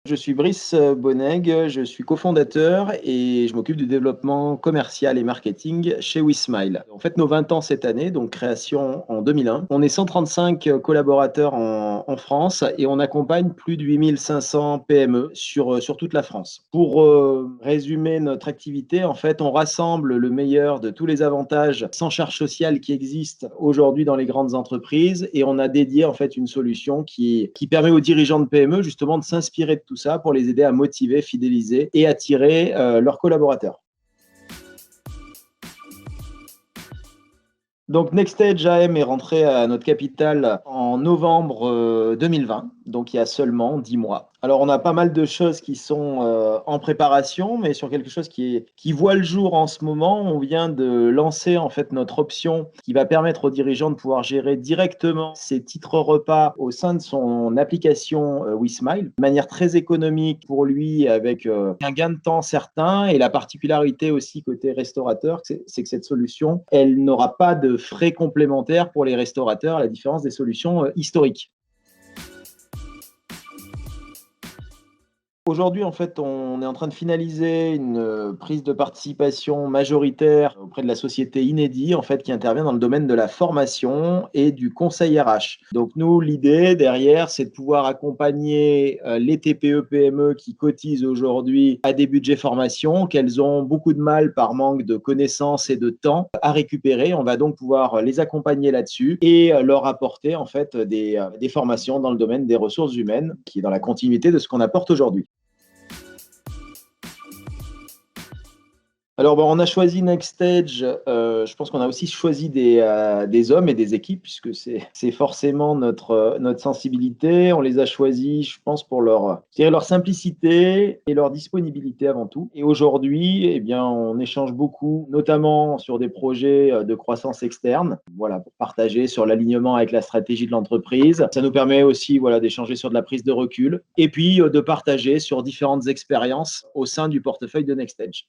Je suis Brice Bonnègue, je suis cofondateur et je m'occupe du développement commercial et marketing chez WeSmile. En fait, nos 20 ans cette année, donc création en 2001. On est 135 collaborateurs en France et on accompagne plus de 8500 PME sur toute la France. Pour résumer notre activité, en fait, on rassemble le meilleur de tous les avantages sans charge sociale qui existent aujourd'hui dans les grandes entreprises et on a dédié en fait une solution qui permet aux dirigeants de PME justement de s'inspirer de tout ça pour les aider à motiver, fidéliser et attirer leurs collaborateurs. Donc NextEdge AM est rentré à notre capitale en novembre 2020, donc il y a seulement 10 mois. Alors on a pas mal de choses qui sont en préparation, mais sur quelque chose qui voit le jour en ce moment, on vient de lancer en fait notre option qui va permettre aux dirigeants de pouvoir gérer directement ses titres repas au sein de son application WeSmile, de manière très économique pour lui, avec un gain de temps certain. Et la particularité aussi côté restaurateur, c'est que cette solution, elle n'aura pas de frais complémentaires pour les restaurateurs, à la différence des solutions historiques. Aujourd'hui, en fait, on est en train de finaliser une prise de participation majoritaire auprès de la société Inédit, en fait, qui intervient dans le domaine de la formation et du conseil RH. Donc nous, l'idée derrière, c'est de pouvoir accompagner les TPE-PME qui cotisent aujourd'hui à des budgets formation, qu'elles ont beaucoup de mal par manque de connaissances et de temps à récupérer. On va donc pouvoir les accompagner là-dessus et leur apporter en fait des formations dans le domaine des ressources humaines, qui est dans la continuité de ce qu'on apporte aujourd'hui. Alors, on a choisi NextEdge. Je pense qu'on a aussi choisi des hommes et des équipes, puisque c'est forcément notre sensibilité. On les a choisis, je pense, pour je dirais leur simplicité et leur disponibilité avant tout. Et aujourd'hui, eh bien, on échange beaucoup, notamment sur des projets de croissance externe, voilà, pour partager sur l'alignement avec la stratégie de l'entreprise. Ça nous permet aussi, voilà, d'échanger sur de la prise de recul et puis de partager sur différentes expériences au sein du portefeuille de NextEdge.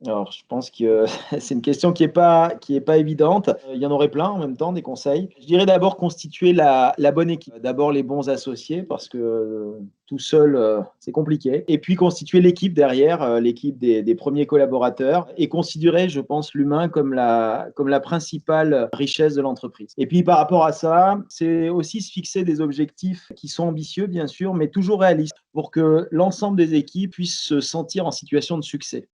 Alors, je pense que c'est une question qui est pas évidente. Il y en aurait plein en même temps, des conseils. Je dirais d'abord constituer la bonne équipe. D'abord les bons associés, parce que tout seul, c'est compliqué. Et puis constituer l'équipe derrière, l'équipe des premiers collaborateurs, et considérer, je pense, l'humain comme la principale richesse de l'entreprise. Et puis par rapport à ça, c'est aussi se fixer des objectifs qui sont ambitieux, bien sûr, mais toujours réalistes, pour que l'ensemble des équipes puissent se sentir en situation de succès.